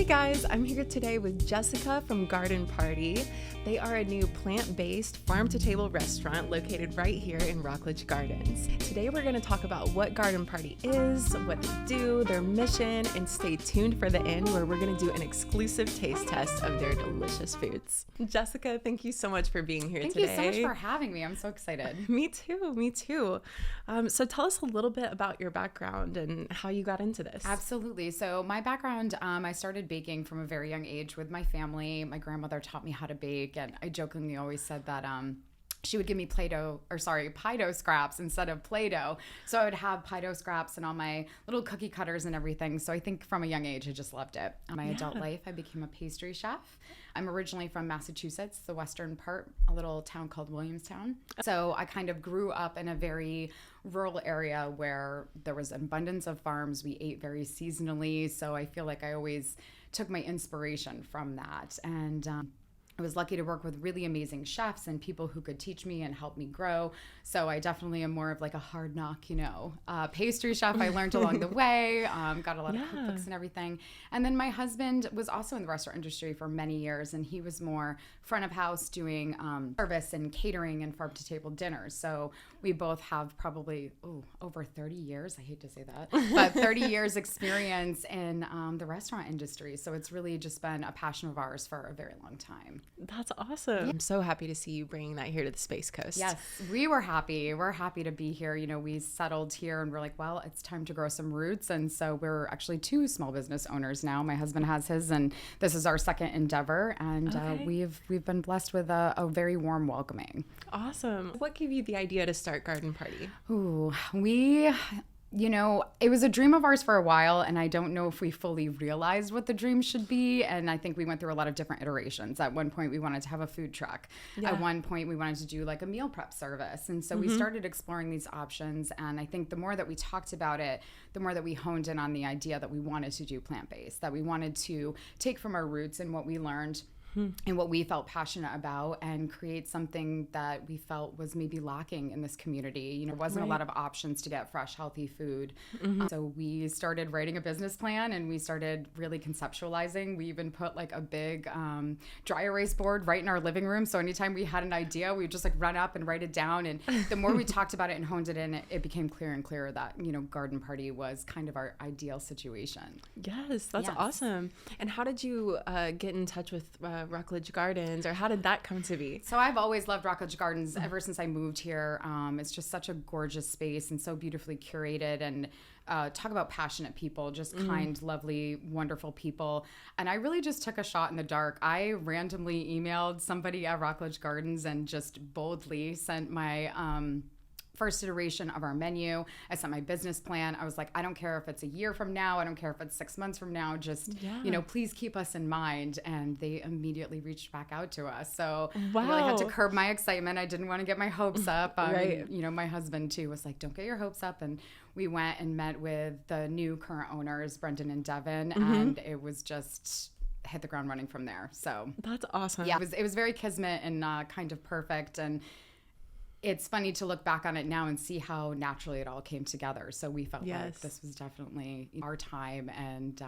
guys, I'm here today with Jessica from Garden Party. They are a new plant-based farm-to-table restaurant located right here in Rockledge Gardens. Today we're going to talk about what Garden Party is, what they do, their mission, and stay tuned for the end where we're going to do an exclusive taste test of their delicious foods. Jessica, thank you so much for being here today. Thank you so much for having me. I'm so excited. Me too. So tell us a little bit about your background and how you got into this. Absolutely. So my background, I started baking from a very young age with my family. My grandmother taught me how to bake, and I jokingly always said that she would give me Play-Doh scraps instead of Play-Doh. So I would have Play-Doh scraps and all my little cookie cutters and everything. So I think from a young age, I just loved it. In my adult life, I became a pastry chef. I'm originally from Massachusetts, the western part, a little town called Williamstown. So I kind of grew up in a very rural area where there was an abundance of farms. We ate very seasonally. So I feel like I always took my inspiration from that. And I was lucky to work with really amazing chefs and people who could teach me and help me grow. So I definitely am more of like a hard knock, pastry chef. I learned along the way, got a lot of cookbooks and everything. And then my husband was also in the restaurant industry for many years, and he was more front of house doing service and catering and farm to table dinners. So we both have probably over 30 years. I hate to say that, but 30 years experience in the restaurant industry. So it's really just been a passion of ours for a very long time. That's awesome. Yeah. I'm so happy to see you bringing that here to the Space Coast. Yes, we were happy. We're happy to be here. We settled here and we're like, well, it's time to grow some roots. And so we're actually two small business owners now. My husband has his, and this is our second endeavor. And we've been blessed with a very warm welcoming. Awesome. What gave you the idea to start Garden Party? It was a dream of ours for a while, and I don't know if we fully realized what the dream should be. And I think we went through a lot of different iterations. At one point, we wanted to have a food truck. Yeah. At one point, we wanted to do like a meal prep service. And so we started exploring these options. And I think the more that we talked about it, the more that we honed in on the idea that we wanted to do plant-based, that we wanted to take from our roots and what we learned and what we felt passionate about and create something that we felt was maybe lacking in this community. There wasn't a lot of options to get fresh, healthy food. So we started writing a business plan and we started really conceptualizing. We even put like a big dry erase board right in our living room. So anytime we had an idea, we would just like run up and write it down. And the more we talked about it and honed it in, it became clearer and clearer that, Garden Party was kind of our ideal situation. Yes, that's awesome. And how did you get in touch with Rockledge Gardens, or how did that come to be? So I've always loved Rockledge Gardens ever since I moved here. It's just such a gorgeous space and so beautifully curated, and talk about passionate people, just kind, lovely, wonderful people. And I really just took a shot in the dark. I randomly emailed somebody at Rockledge Gardens and just boldly sent my first iteration of our menu. I sent my business plan. I was like, I don't care if it's a year from now. I don't care if it's 6 months from now. Just, please keep us in mind. And they immediately reached back out to us. So I really had to curb my excitement. I didn't want to get my hopes up. My husband too was like, don't get your hopes up. And we went and met with the new current owners, Brendan and Devin. And it was just hit the ground running from there. So that's awesome. Yeah, it was very kismet and kind of perfect. And it's funny to look back on it now and see how naturally it all came together. So we felt like this was definitely our time, and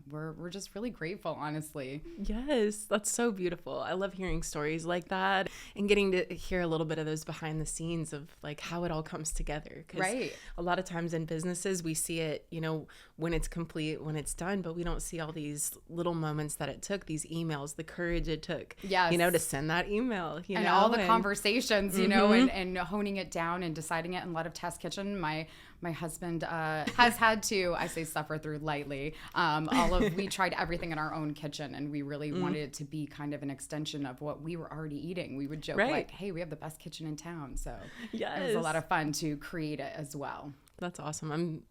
we're just really grateful, honestly. Yes, that's so beautiful. I love hearing stories like that and getting to hear a little bit of those behind the scenes of like how it all comes together. 'Cause a lot of times in businesses, we see it, when it's complete, when it's done, but we don't see all these little moments that it took, these emails, the courage it took, to send that email, and all the conversations, and honing it down and deciding it in a lot of test kitchen. My husband has had to, I say suffer through lightly. We tried everything in our own kitchen, and we really wanted it to be kind of an extension of what we were already eating. We would joke like, hey, we have the best kitchen in town. So it was a lot of fun to create it as well. That's awesome.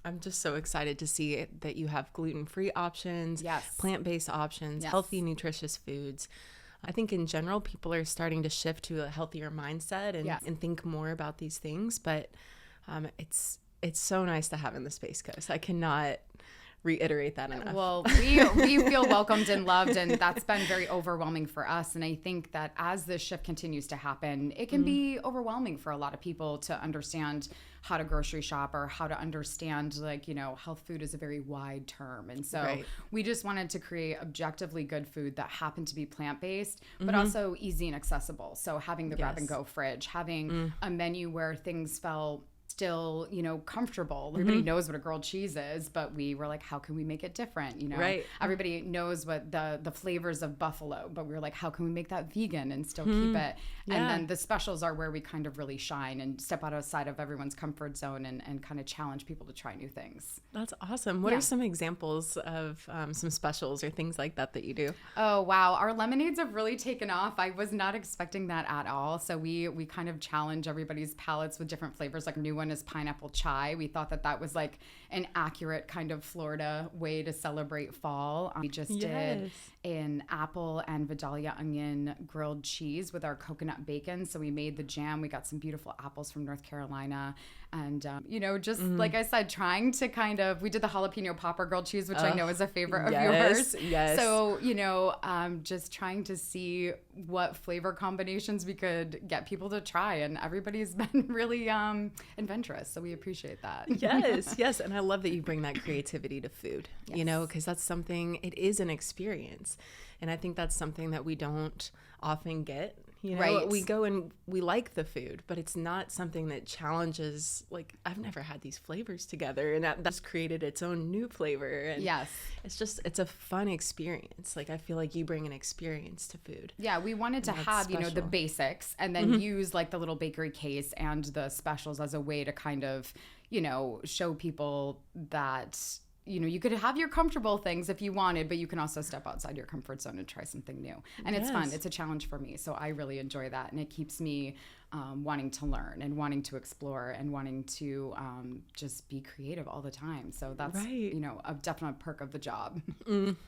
I'm just so excited to see that you have gluten-free options, plant-based options, healthy, nutritious foods. I think in general, people are starting to shift to a healthier mindset and think more about these things. But it's so nice to have in the Space Coast. I cannot reiterate that enough. Well, we feel welcomed and loved, and that's been very overwhelming for us. And I think that as this shift continues to happen, it can be overwhelming for a lot of people to understand how to grocery shop or how to understand, like, health food is a very wide term. And so we just wanted to create objectively good food that happened to be plant-based, but also easy and accessible. So having the grab and go fridge, having a menu where things felt still, comfortable. Everybody knows what a grilled cheese is, but we were like, how can we make it different? Everybody knows what the flavors of buffalo, but we were like, how can we make that vegan and still keep it? And then the specials are where we kind of really shine and step outside of everyone's comfort zone and kind of challenge people to try new things. That's awesome. What are some examples of some specials or things like that you do? Oh, wow. Our lemonades have really taken off. I was not expecting that at all. So we kind of challenge everybody's palates with different flavors. Like a new one is pineapple chai. We thought that was like an accurate kind of Florida way to celebrate fall. We just did an apple and Vidalia onion grilled cheese with our coconut bacon. So we made the jam. We got some beautiful apples from North Carolina. And, just like I said, trying to we did the jalapeno popper grilled cheese, which I know is a favorite of yours. Yes. So, just trying to see what flavor combinations we could get people to try. And everybody's been really adventurous. So we appreciate that. Yes. And I love that you bring that creativity to food, because that's something, it is an experience. And I think that's something that we don't often get. We go and we like the food, but it's not something that challenges, like, I've never had these flavors together, and that's created its own new flavor. And it's a fun experience. Like, I feel like you bring an experience to food. Yeah, we wanted to have, the basics and then use like the little bakery case and the specials as a way to kind of, show people that you could have your comfortable things if you wanted, but you can also step outside your comfort zone and try something new. And it's fun. It's a challenge for me. So I really enjoy that. And it keeps me wanting to learn and wanting to explore and wanting to just be creative all the time. So that's, a definite perk of the job.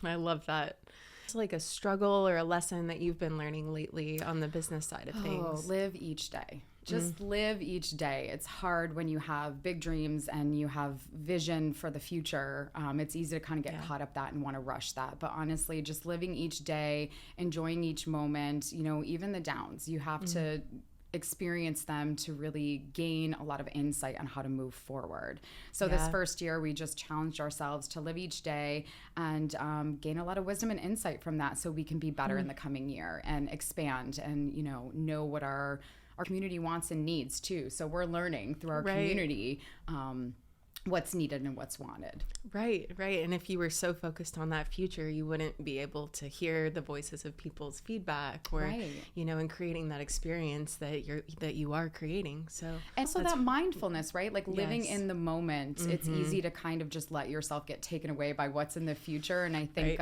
I love that. It's like a struggle or a lesson that you've been learning lately on the business side of things. Live each day. Just live each day. It's hard when you have big dreams and you have vision for the future. It's easy to kind of get caught up that and want to rush that. But honestly, just living each day, enjoying each moment, even the downs, you have to experience them to really gain a lot of insight on how to move forward. So this first year, we just challenged ourselves to live each day and gain a lot of wisdom and insight from that so we can be better in the coming year and expand and, know what our community wants and needs too. So we're learning through our community what's needed and what's wanted. Right. And if you were so focused on that future, you wouldn't be able to hear the voices of people's feedback or, and creating that experience that you are creating. And so that mindfulness, right? Like living in the moment, it's easy to kind of just let yourself get taken away by what's in the future. And I think,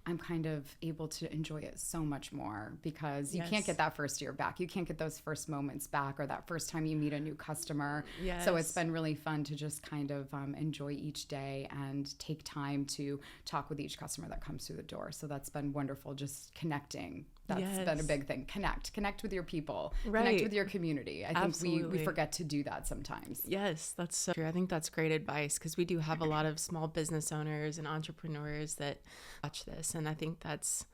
I'm kind of able to enjoy it so much more because you can't get that first year back. You can't get those first moments back or that first time you meet a new customer. So it's been really fun to just kind of enjoy each day and take time to talk with each customer that comes through the door. So that's been wonderful, just connecting. That's been a big thing. Connect with your people, connect with your community. I think we forget to do that sometimes. Yes, that's so true. I think that's great advice because we do have a lot of small business owners and entrepreneurs that watch this, and I think that's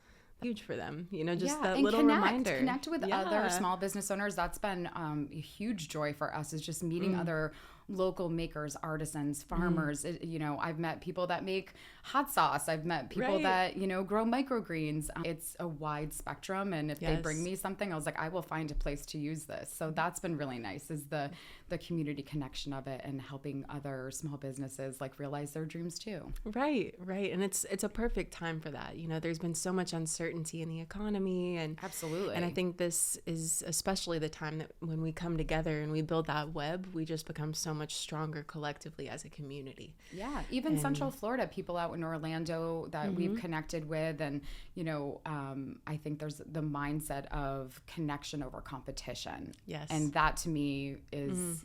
huge for them, just that little reminder. Connect with other small business owners. That's been a huge joy for us is just meeting other local makers, artisans, farmers. I've met people that make hot sauce. I've met people that, grow microgreens. It's a wide spectrum. And if they bring me something, I was like, I will find a place to use this. So that's been really nice is the community connection of it and helping other small businesses like realize their dreams too. Right. And it's a perfect time for that. There's been so much uncertainty in the economy and absolutely. And I think this is especially the time that when we come together and we build that web, we just become so much stronger collectively as a community. Yeah, even Central Florida, people out in Orlando that we've connected with, and I think there's the mindset of connection over competition. Yes, and that to me is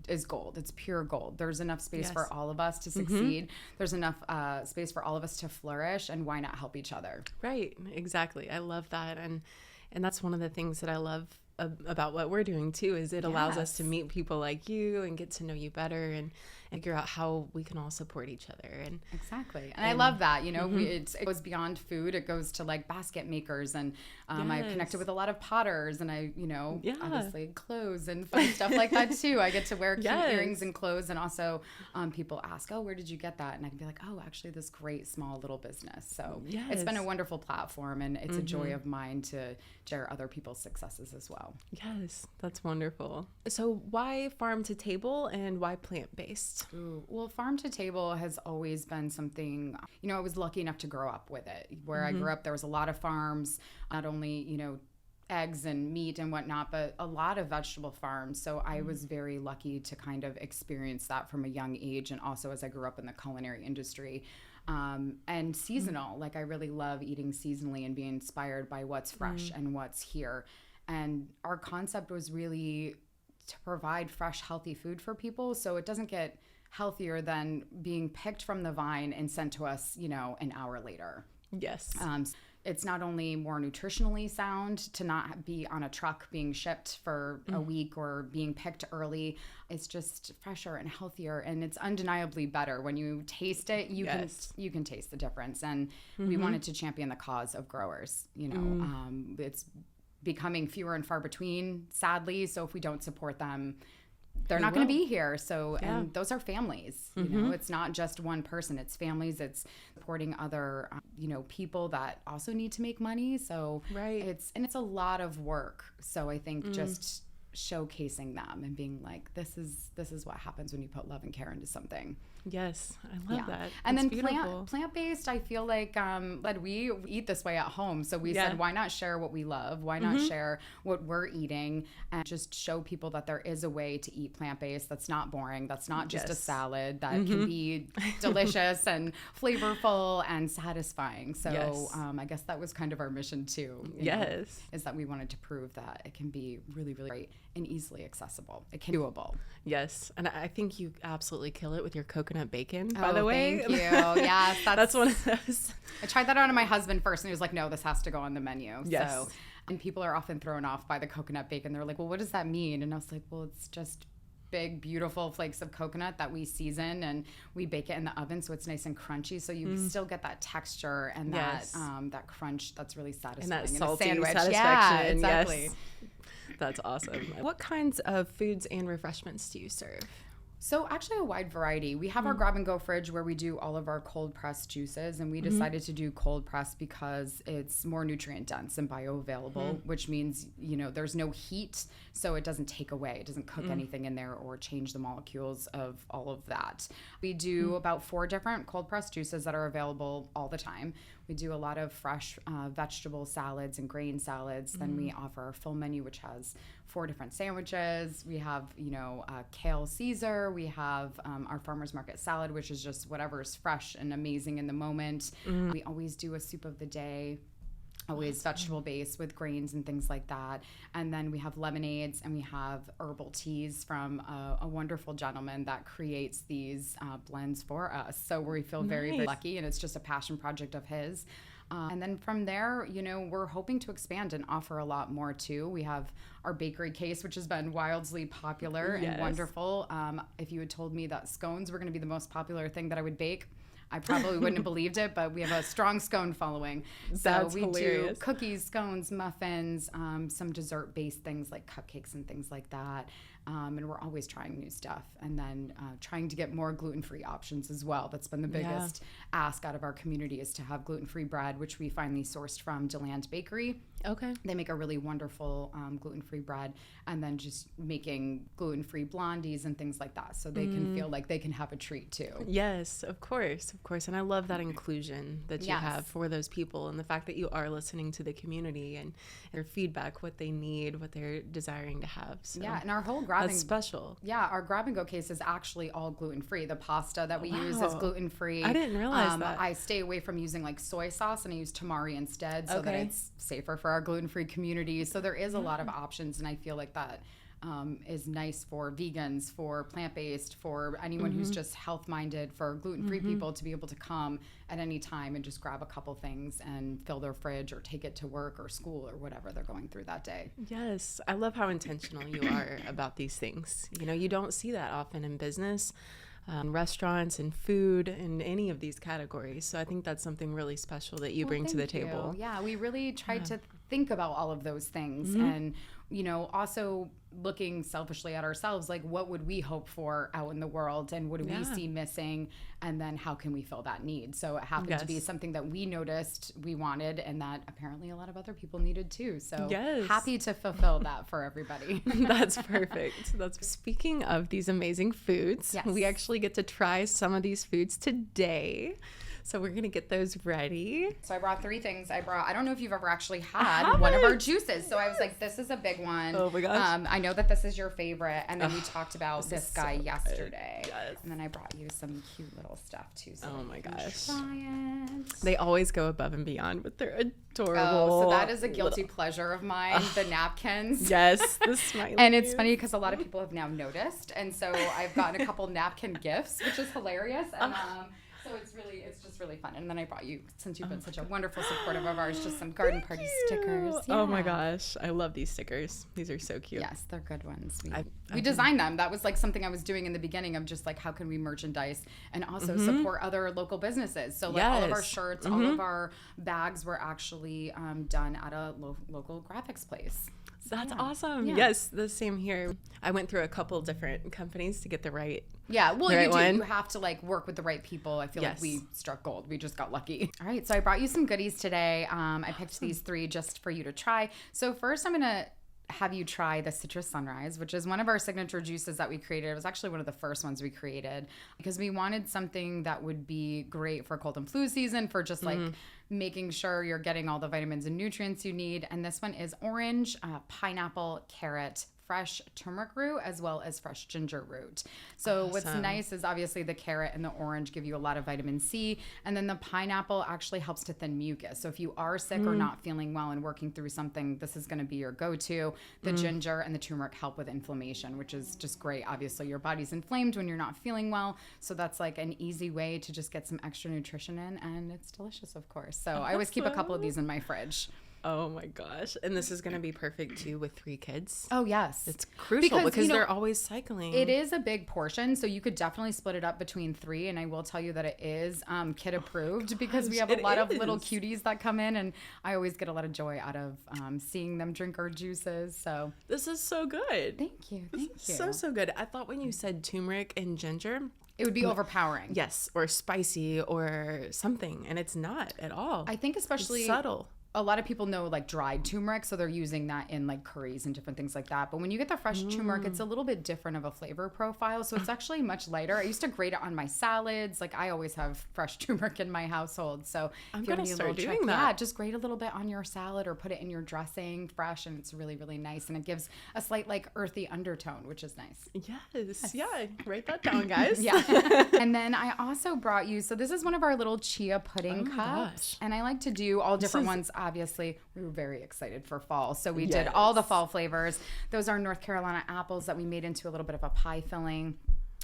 is gold. It's pure gold. There's enough space for all of us to succeed. There's enough space for all of us to flourish, and why not help each other? Right, exactly. I love that, and that's one of the things that I love about what we're doing too, is it allows us Yes. to meet people like you and get to know you better and figure out how we can all support each other. And Exactly. And I love that, it goes beyond food. It goes to like basket makers, and I connected with a lot of potters, and I, obviously clothes and fun stuff like that too. I get to wear cute earrings and clothes. And also people ask, oh, where did you get that? And I can be like, oh, actually this great small little business. So it's been a wonderful platform, and it's a joy of mine to share other people's successes as well. Yes, that's wonderful. So why farm to table and why plant-based? Well, farm to table has always been something, I was lucky enough to grow up with it. Where I grew up, there was a lot of farms, not only, eggs and meat and whatnot, but a lot of vegetable farms. So I was very lucky to kind of experience that from a young age. And also as I grew up in the culinary industry. And seasonal, like I really love eating seasonally and being inspired by what's fresh and what's here. And our concept was really to provide fresh, healthy food for people. So it doesn't get healthier than being picked from the vine and sent to us, an hour later. Yes. It's not only more nutritionally sound to not be on a truck being shipped for a week or being picked early. It's just fresher and healthier, and it's undeniably better. When you taste it, you can taste the difference. And we wanted to champion the cause of growers. It's becoming fewer and far between, sadly. So if we don't support them, they're not going to be here. So, and those are families, it's not just one person, it's families, it's supporting other, people that also need to make money. So it's a lot of work. So I think just showcasing them and being like, this is what happens when you put love and care into something. Yes, I love that. And It's then plant-based, I feel like we eat this way at home. So we said, why not share what we love? Why not share what we're eating and just show people that there is a way to eat plant-based that's not boring, that's not just a salad, that can be delicious and flavorful and satisfying. So I guess that was kind of our mission too. Is that we wanted to prove that it can be really, really great and easily accessible. It can be doable. Yes. And I think you absolutely kill it with your coconut bacon, by the way. Thank you. Yes. That's one of those. I tried that out on my husband first, and he was like, no, this has to go on the menu. Yes. So, and people are often thrown off by the coconut bacon. They're like, well, what does that mean? And I was like, well, it's just big, beautiful flakes of coconut that we season, and we bake it in the oven so it's nice and crunchy. So you still get that texture and that crunch that's really satisfying. And that in salty a sandwich. satisfaction. Yeah, exactly. Yes. That's awesome. What kinds of foods and refreshments do you serve? So actually a wide variety. We have our grab and go fridge where we do all of our cold pressed juices, and we decided to do cold press because it's more nutrient dense and bioavailable, which means, there's no heat, so it doesn't take away. It doesn't cook anything in there or change the molecules of all of that. We do about 4 different cold pressed juices that are available all the time. We do a lot of fresh vegetable salads and grain salads. Then we offer our full menu, which has 4 different sandwiches. We have, kale Caesar. We have our farmer's market salad, which is just whatever's fresh and amazing in the moment. We always do a soup of the day, always vegetable based with grains and things like that. And then we have lemonades, and we have herbal teas from a wonderful gentleman that creates these blends for us. So we feel very, very lucky, and it's just a passion project of his. And then from there, we're hoping to expand and offer a lot more too. We have our bakery case, which has been wildly popular and wonderful. If you had told me that scones were going to be the most popular thing that I would bake, I probably wouldn't have believed it, but we have a strong scone following. So we do cookies, scones, muffins, some dessert-based things like cupcakes and things like that. And we're always trying new stuff. And then trying to get more gluten-free options as well. That's been the biggest ask out of our community, is to have gluten-free bread, which we finally sourced from DeLand Bakery. Okay. They make a really wonderful gluten-free bread, and then just making gluten-free blondies and things like that, so they can feel like they can have a treat too. Yes, of course. And I love that inclusion that you have for those people, and the fact that you are listening to the community and their feedback, what they need, what they're desiring to have. So and our whole that's special. Yeah, our grab and go case is actually all gluten-free. The pasta that we use is gluten-free. I didn't realize that. I stay away from using like soy sauce, and I use tamari instead, so that it's safer for our gluten-free community. So there is a lot of options, and I feel like that is nice for vegans, for plant-based, for anyone who's just health-minded, for gluten-free people to be able to come at any time and just grab a couple things and fill their fridge or take it to work or school or whatever they're going through that day. Yes. I love how intentional you are about these things. You know, you don't see that often in business, restaurants and food and any of these categories. So I think that's something really special that you bring to the table. Yeah, we really tried to think about all of those things and, you know, also looking selfishly at ourselves, like what would we hope for out in the world and what do we see missing, and then how can we fill that need? So it happened to be something that we noticed we wanted and that apparently a lot of other people needed too. So happy to fulfill that for everybody. That's perfect. Speaking of these amazing foods, we actually get to try some of these foods today. So we're going to get those ready. So I brought 3 things. I don't know if you've ever actually had one of our juices. So I was like, this is a big one. Oh my gosh. I know that this is your favorite. And then we talked about this guy yesterday. Yes. And then I brought you some cute little stuff too. So oh my gosh. Try it. They always go above and beyond with their adorable. Oh, so that is a guilty pleasure of mine, the napkins. Yes, the smiley. And it's funny because a lot of people have now noticed. And so I've gotten a couple napkin gifts, which is hilarious. And so it's just really fun. And then I brought you, since you've been such a wonderful supportive of ours, just some garden party stickers. Yeah. Oh my gosh. I love these stickers. These are so cute. Yes, they're good ones. We designed them. That was like something I was doing in the beginning of just like, how can we merchandise and also support other local businesses? So like all of our shirts, all of our bags were actually done at a local graphics place. That's awesome. Yeah. Yes, the same here. I went through a couple different companies to get the right. Yeah, well, you right do. one. You have to like work with the right people. I feel like we struck gold. We just got lucky. All right, so I brought you some goodies today. I picked these 3 just for you to try. So first, I'm gonna have you try the Citrus Sunrise, which is one of our signature juices that we created. It was actually one of the first ones we created because we wanted something that would be great for cold and flu season, for just like making sure you're getting all the vitamins and nutrients you need. And this one is orange, pineapple, carrot, fresh turmeric root, as well as fresh ginger root. So what's nice is obviously the carrot and the orange give you a lot of vitamin C, and then the pineapple actually helps to thin mucus. So if you are sick or not feeling well and working through something, this is going to be your go-to. The ginger and the turmeric help with inflammation, which is just great. Obviously your body's inflamed when you're not feeling well, so that's like an easy way to just get some extra nutrition in, and it's delicious, of course. So I always keep a couple of these in my fridge. Oh my gosh. And this is going to be perfect too with 3 kids. Oh, yes. It's crucial because they're always cycling. It is a big portion, so you could definitely split it up between 3. And I will tell you that it is kid approved because we have a lot of little cuties that come in, and I always get a lot of joy out of seeing them drink our juices. So this is so good. Thank you. So good. I thought when you said turmeric and ginger, it would be overpowering. Yes, or spicy or something, and it's not at all. I think especially it's subtle. A lot of people know like dried turmeric, so they're using that in like curries and different things like that. But when you get the fresh turmeric, it's a little bit different of a flavor profile. So it's actually much lighter. I used to grate it on my salads. Like I always have fresh turmeric in my household. So I'm going to start doing that. Yeah, just grate a little bit on your salad or put it in your dressing fresh, and it's really, really nice. And it gives a slight like earthy undertone, which is nice. Yes. Yeah. Write that down, guys. Yeah. And then I also brought you, so this is one of our little chia pudding cups. Gosh. And I like to do all different ones. Obviously, we were very excited for fall. So we did all the fall flavors. Those are North Carolina apples that we made into a little bit of a pie filling.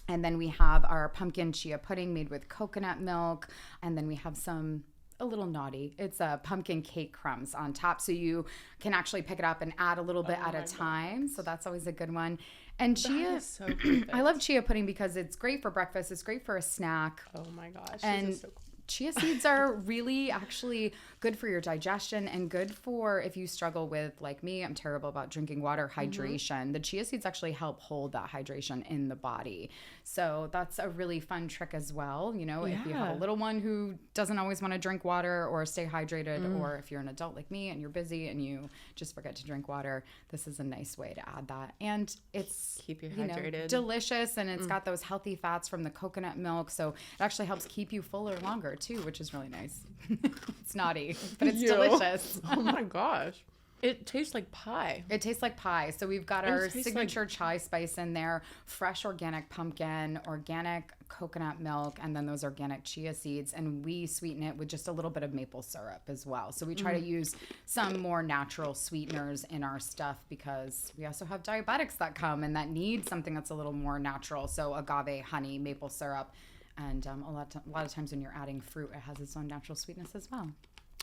And then we have our pumpkin chia pudding made with coconut milk. And then we have a little naughty. It's pumpkin cake crumbs on top. So you can actually pick it up and add a little bit at a time. So that's always a good one. And chia, is so perfect. I love chia pudding because it's great for breakfast. It's great for a snack. Oh my gosh. And this is so cool. Chia seeds are really actually good for your digestion and good for if you struggle with, like me, I'm terrible about drinking water, hydration. The chia seeds actually help hold that hydration in the body. So that's a really fun trick as well. You know, if you have a little one who doesn't always want to drink water or stay hydrated, or if you're an adult like me and you're busy and you just forget to drink water, this is a nice way to add that. And it's keep you hydrated. Delicious, and it's got those healthy fats from the coconut milk. So it actually helps keep you fuller longer too, which is really nice. It's naughty, but it's delicious. Oh my gosh. It tastes like pie. It tastes like pie. So we've got our signature chai spice in there, fresh organic pumpkin, organic coconut milk and then those organic chia seeds, and we sweeten it with just a little bit of maple syrup as well. So we try to use some more natural sweeteners in our stuff because we also have diabetics that come and that need something that's a little more natural. So agave, honey, maple syrup, and a lot of times when you're adding fruit, it has its own natural sweetness as well.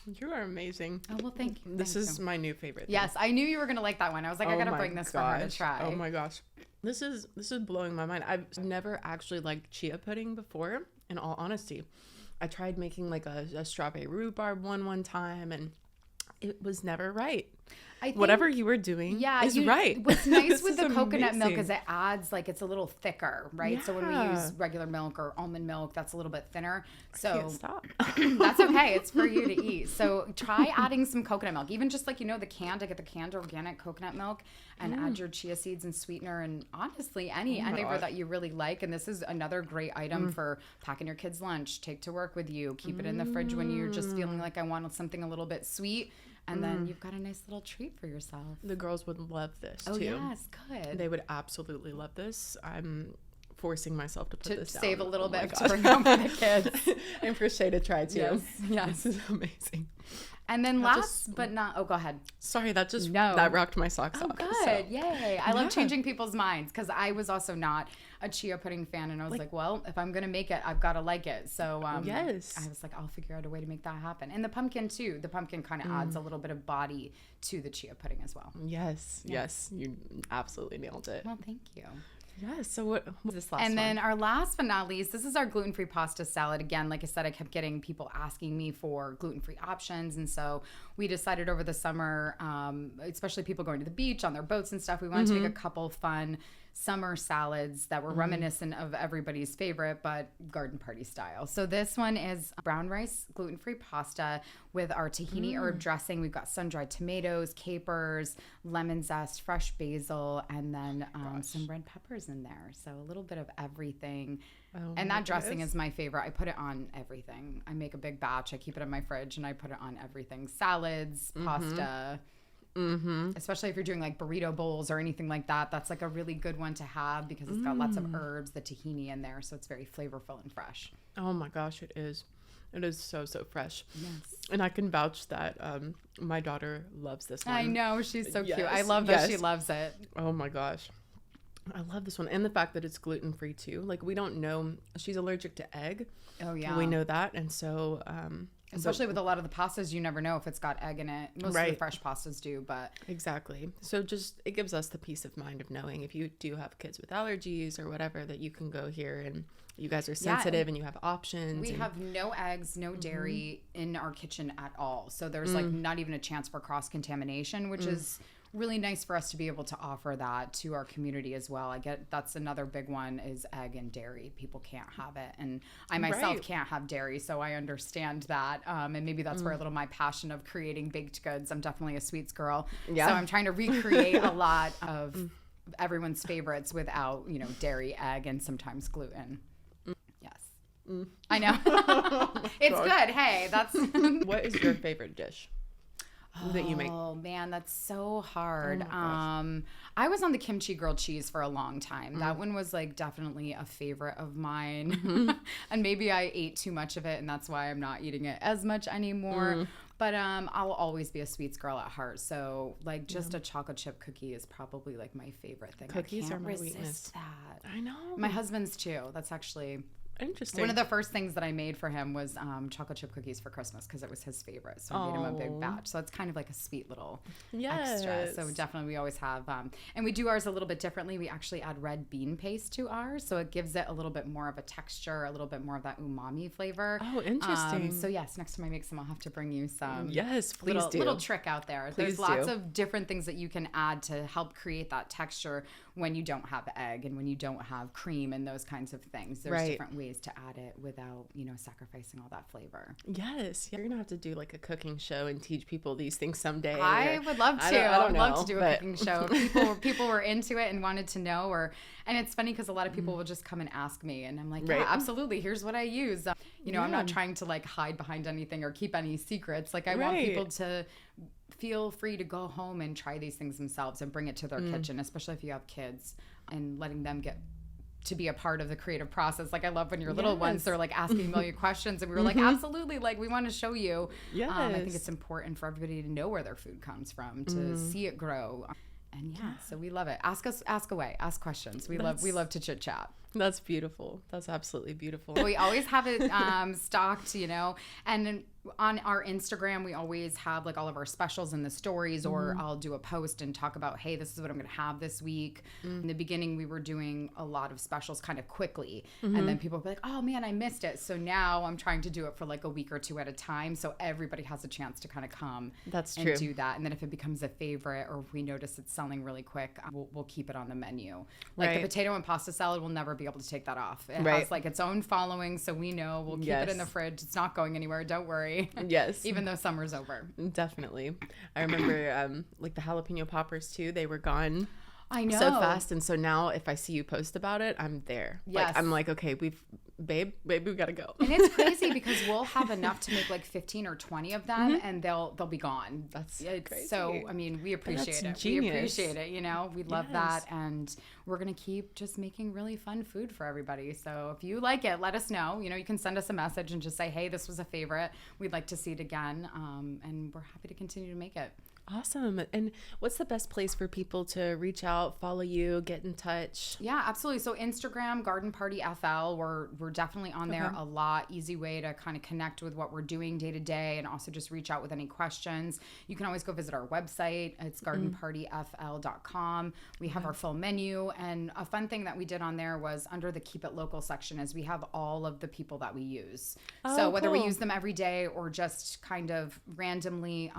You are amazing. Oh, well, thank you. This is my new favorite thing. Yes, I knew you were going to like that one. I was like, I got to bring this for her to try. Oh my gosh. This is blowing my mind. I've never actually liked chia pudding before, in all honesty. I tried making like a strawberry rhubarb one time, and it was never right. I think, whatever you were doing is right. What's nice with the coconut milk is it adds, like, it's a little thicker, right? Yeah. So when we use regular milk or almond milk, that's a little bit thinner. So I can't stop. That's okay. It's for you to eat. So try adding some coconut milk, even just like, the canned, I get the canned organic coconut milk, and add your chia seeds and sweetener, and honestly, any flavor that you really like. And this is another great item for packing your kids' lunch, take to work with you, keep it in the fridge when you're just feeling like I want something a little bit sweet. And then you've got a nice little treat for yourself. The girls would love this, too. Oh, yes. Good. They would absolutely love this. I'm forcing myself to put this down. To save a little bit to bring home for the kids. And for Shay to try, too. Yes. This is amazing. And then but not, go ahead. Sorry, that rocked my socks off. Good. So. Yay. I love changing people's minds because I was also not a chia pudding fan. And I was like, well, if I'm going to make it, I've got to like it. So yes. I was like, I'll figure out a way to make that happen. And the pumpkin, too. The pumpkin kind of adds a little bit of body to the chia pudding as well. Yes. You absolutely nailed it. Well, thank you. Yeah, so what was this last one? And then our last but not least, this is our gluten-free pasta salad. Again, like I said, I kept getting people asking me for gluten-free options. And so we decided over the summer, especially people going to the beach on their boats and stuff, we wanted to make a couple fun summer salads that were reminiscent of everybody's favorite, but garden party style. So this one is brown rice gluten-free pasta with our tahini herb dressing. We've got sun-dried tomatoes, capers, lemon zest, fresh basil, and then some red peppers in there. So a little bit of everything. Oh, and that dressing is my favorite. I put it on everything. I make a big batch. I keep it in my fridge, and I put it on everything. Salads, pasta. Especially if you're doing like burrito bowls or anything like that. That's like a really good one to have because it's got lots of herbs, the tahini in there. So it's very flavorful and fresh. Oh my gosh, it is. It is so fresh. Yes. And I can vouch that my daughter loves this one. I know. She's so cute. I love that she loves it. Oh my gosh. I love this one. And the fact that it's gluten-free too. Like, we don't know. She's allergic to egg. Oh, yeah. We know that. And so... especially with a lot of the pastas, you never know if it's got egg in it. Most of the fresh pastas do, but... Exactly. So just, it gives us the peace of mind of knowing if you do have kids with allergies or whatever, that you can go here and you guys are sensitive and you have options. We have no eggs, no dairy in our kitchen at all. So there's like not even a chance for cross-contamination, which is... really nice for us to be able to offer that to our community as well. I get that's another big one is egg and dairy. People can't have it. And I myself can't have dairy, so I understand that. And maybe that's where a little my passion of creating baked goods. I'm definitely a sweets girl. Yeah. So I'm trying to recreate a lot of everyone's favorites without, dairy, egg, and sometimes gluten. Yes. I know. It's good. Hey, that's... What is your favorite dish that you make? Oh man, that's so hard. Oh I was on the kimchi grilled cheese for a long time. That one was like definitely a favorite of mine. And maybe I ate too much of it and that's why I'm not eating it as much anymore. But I'll always be a sweets girl at heart. So like just a chocolate chip cookie is probably like my favorite thing. Cookies are my resist weakness. That. I know. My husband's too. That's actually... interesting. One of the first things that I made for him was chocolate chip cookies for Christmas because it was his favorite. So I made him a big batch. So it's kind of like a sweet little extra. So definitely we always have, and we do ours a little bit differently. We actually add red bean paste to ours. So it gives it a little bit more of a texture, a little bit more of that umami flavor. Oh, interesting. So yes, next time I make some, I'll have to bring you some. Yes, please do. Little trick out there. There's lots of different things that you can add to help create that texture when you don't have egg and when you don't have cream and those kinds of things. There's different ways to add it without, sacrificing all that flavor. Yes. You're going to have to do like a cooking show and teach people these things someday. I would love to. I would love to do a cooking show. People were into it and wanted to know. And it's funny because a lot of people will just come and ask me and I'm like, yeah, absolutely. Here's what I use. I'm not trying to like hide behind anything or keep any secrets. Like I want people to feel free to go home and try these things themselves and bring it to their kitchen, especially if you have kids, and letting them get to be a part of the creative process. Like I love when your little ones are like asking a million questions, and we were like, absolutely, like we want to show you. Yes. I think it's important for everybody to know where their food comes from, to see it grow. And so we love it. Ask away, ask questions. We love to chit chat. That's beautiful. That's absolutely beautiful. We always have it stocked, and on our Instagram, we always have like all of our specials in the stories, or I'll do a post and talk about, hey, this is what I'm going to have this week. In the beginning, we were doing a lot of specials kind of quickly, and then people would be like, oh man, I missed it. So now I'm trying to do it for like a week or two at a time, so everybody has a chance to kind of come and do that. And then if it becomes a favorite, or if we notice it's selling really quick, we'll keep it on the menu. Like the potato and pasta salad, we'll never be able to take that off. It has like its own following, so we know we'll keep it in the fridge. It's not going anywhere. Don't worry. Yes. Even though summer's over. Definitely. I remember like the jalapeno poppers too. They were gone. I know. So fast. And so now if I see you post about it, I'm there. Yes. Like, I'm like, okay, babe, we gotta go. And it's crazy because we'll have enough to make like 15 or 20 of them, and they'll be gone. That's crazy. So, I mean, we appreciate it. Genius. We appreciate it, we love that, and we're going to keep just making really fun food for everybody. So if you like it, let us know. You can send us a message and just say, hey, this was a favorite. We'd like to see it again, and we're happy to continue to make it. Awesome. And what's the best place for people to reach out, follow you, get in touch? Yeah, absolutely. So Instagram, Garden Party FL, we're definitely on there a lot. Easy way to kind of connect with what we're doing day to day, and also just reach out with any questions. You can always go visit our website. It's gardenpartyfl.com. We have our full menu, and a fun thing that we did on there was under the Keep It Local section is we have all of the people that we use. So whether we use them every day or just kind of randomly,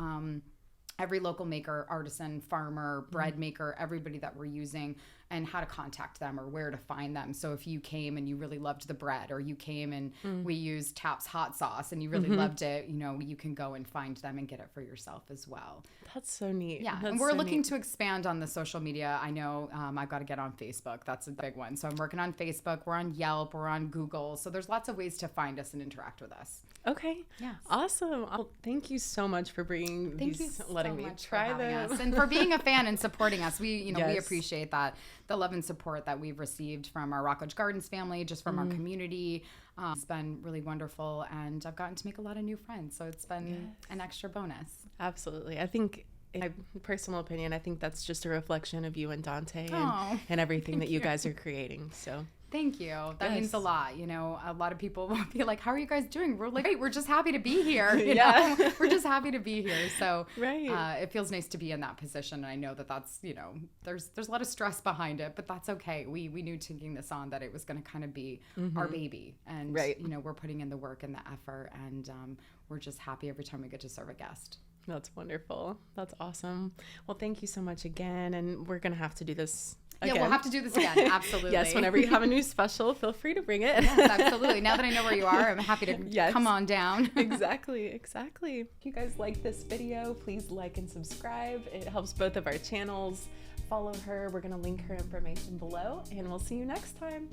every local maker, artisan, farmer, bread maker, everybody that we're using, and how to contact them or where to find them. So if you came and you really loved the bread, or you came and we used Tap's hot sauce and you really loved it, you can go and find them and get it for yourself as well. That's so neat. Yeah, and we're looking to expand on the social media. I know I've got to get on Facebook. That's a big one. So I'm working on Facebook. We're on Yelp. We're on Google. So there's lots of ways to find us and interact with us. Okay. Yes. Awesome. Thank you so much for bringing letting me try them, and for being a fan and supporting us. We we appreciate that, the love and support that we've received from our Rockledge Gardens family, just from our community. It's been really wonderful, and I've gotten to make a lot of new friends, so it's been an extra bonus. Absolutely. I think, in my personal opinion, I think that's just a reflection of you and Dante and everything that you guys are creating. So thank you. That means a lot. A lot of people will be like, how are you guys doing? We're like, great, we're just happy to be here. You know? We're just happy to be here. So it feels nice to be in that position. And I know that's, there's a lot of stress behind it, but that's okay. We knew taking this on that it was going to kind of be our baby. And, we're putting in the work and the effort, and we're just happy every time we get to serve a guest. That's wonderful. That's awesome. Well, thank you so much again. And we're going to have to do this again. Yeah, we'll have to do this again. Absolutely. Yes, whenever you have a new special, feel free to bring it. Yes, absolutely. Now that I know where you are, I'm happy to come on down. Exactly. If you guys like this video, please like and subscribe. It helps both of our channels. Follow her. We're going to link her information below, and we'll see you next time.